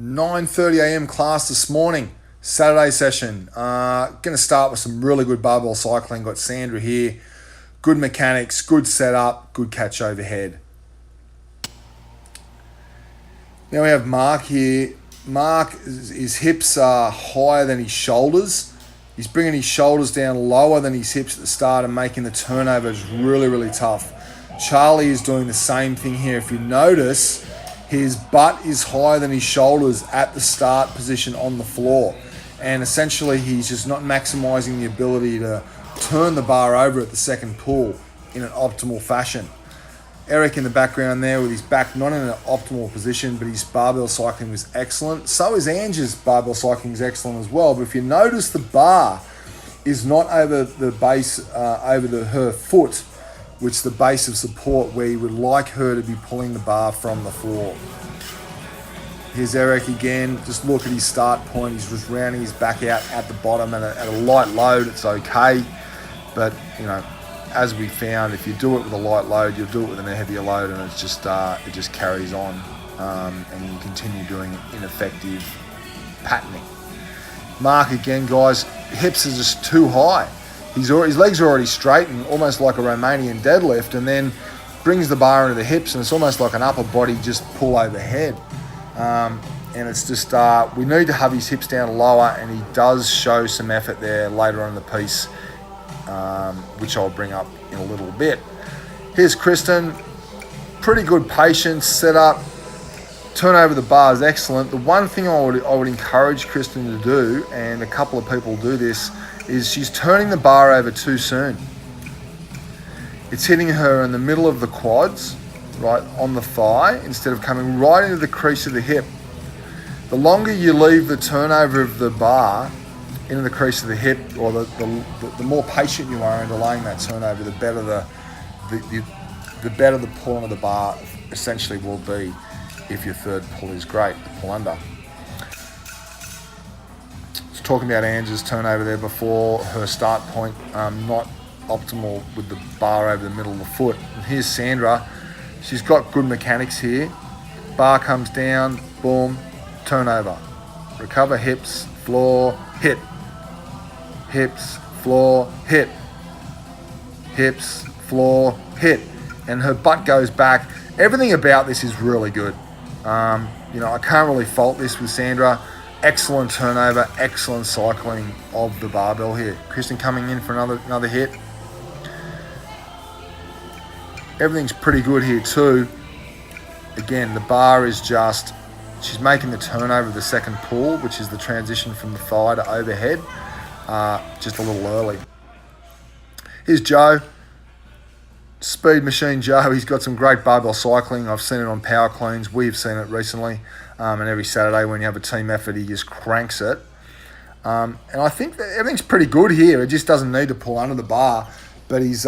9:30 a.m. class this morning, Saturday session. Going to start with some really good barbell cycling. Got Sandra here. Good mechanics, good setup, good catch overhead. Now we have Mark here. Mark, his hips are higher than his shoulders. He's bringing his shoulders down lower than his hips at the start and making the turnovers really, really tough. Charlie is doing the same thing here. If you notice, his butt is higher than his shoulders at the start position on the floor. And essentially, he's just not maximizing the ability to turn the bar over at the second pull in an optimal fashion. Eric in the background there with his back not in an optimal position, but his barbell cycling was excellent. So is Angie's barbell cycling is excellent as well. But if you notice, the bar is not over the base, over her foot, which is the base of support where you would like her to be pulling the bar from the floor. Here's Eric again. Just look at his start point. He's just rounding his back out at the bottom at a light load. It's okay. But, as we found, if you do it with a light load, you'll do it with a heavier load, and it just carries on, and you continue doing ineffective patterning. Mark again, guys, hips are just too high. His legs are already straightened, almost like a Romanian deadlift, and then brings the bar into the hips, and it's almost like an upper body just pull overhead. And it's just, we need to have his hips down lower, and he does show some effort there later on in the piece, which I'll bring up in a little bit. Here's Kristen. Pretty good patience, setup, turn over the bar is excellent. The one thing I would encourage Kristen to do, and a couple of people do this, is she's turning the bar over too soon. It's hitting her in the middle of the quads, right on the thigh, instead of coming right into the crease of the hip. The longer you leave the turnover of the bar into the crease of the hip, or the more patient you are in delaying that turnover, the better the better the pulling of the bar essentially will be. If your third pull is great, the pull under. I was talking about Angie's turnover there before, her start point not optimal with the bar over the middle of the foot. And here's Sandra. She's got good mechanics here. Bar comes down, boom, turnover. Recover, hips, floor, hit. Hips, floor, hit. Hips, floor, hit. And her butt goes back. Everything about this is really good. I can't really fault this with Sandra. Excellent turnover, excellent cycling of the barbell here. Kristen coming in for another hit. Everything's pretty good here too. Again, the bar is just, she's making the turnover of the second pull, which is the transition from the thigh to overhead, just a little early. Here's Joe. Speed Machine Joe. He's got some great barbell cycling. I've seen it on Power Cleans. We've seen it recently. And every Saturday when you have a team effort, he just cranks it. And I think that everything's pretty good here. It just doesn't need to pull under the bar. But he's,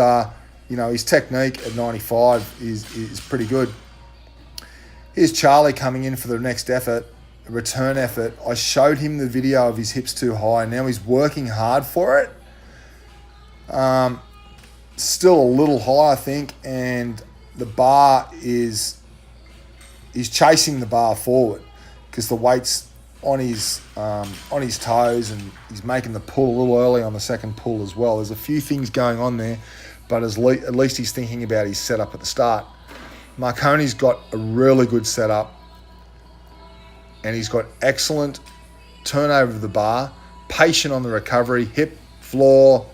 his technique at 95 is pretty good. Here's Charlie coming in for the next effort, a return effort. I showed him the video of his hips too high. Now he's working hard for it. Still a little high, I think, and the bar he's chasing the bar forward because the weight's on his toes, and he's making the pull a little early on the second pull as well. There's a few things going on there, but at least he's thinking about his setup at the start. Marconi's got a really good setup, and he's got excellent turnover of the bar, patient on the recovery, hip, floor,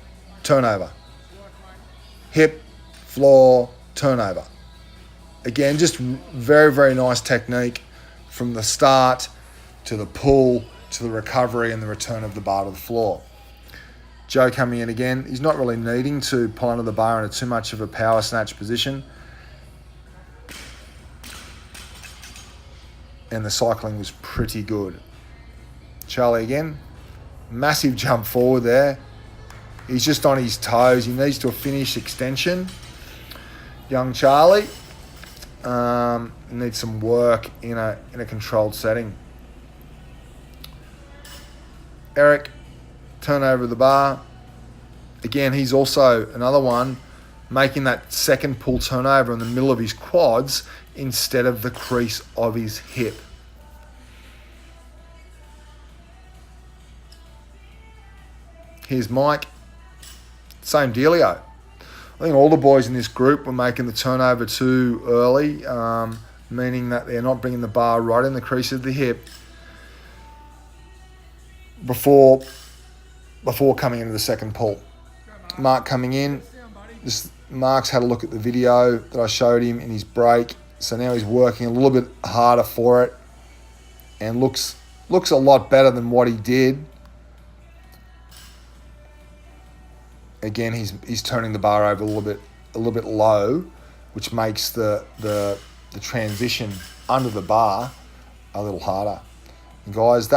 turnover. Hip, floor, turnover. Again, just very, very nice technique from the start to the pull to the recovery and the return of the bar to the floor. Joe coming in again. He's not really needing to pull under the bar into too much of a power snatch position. And the cycling was pretty good. Charlie again. Massive jump forward there. He's just on his toes. He needs to finish extension. Young Charlie needs some work in a controlled setting. Eric, turn over the bar. Again, he's also another one making that second pull turnover in the middle of his quads instead of the crease of his hip. Here's Mike. Same dealio. I think all the boys in this group were making the turnover too early, meaning that they're not bringing the bar right in the crease of the hip before coming into the second pull. Mark coming in. Mark's had a look at the video that I showed him in his break, so now he's working a little bit harder for it, and looks a lot better than what he did. Again, he's turning the bar over a little bit low, which makes the transition under the bar a little harder. And guys, that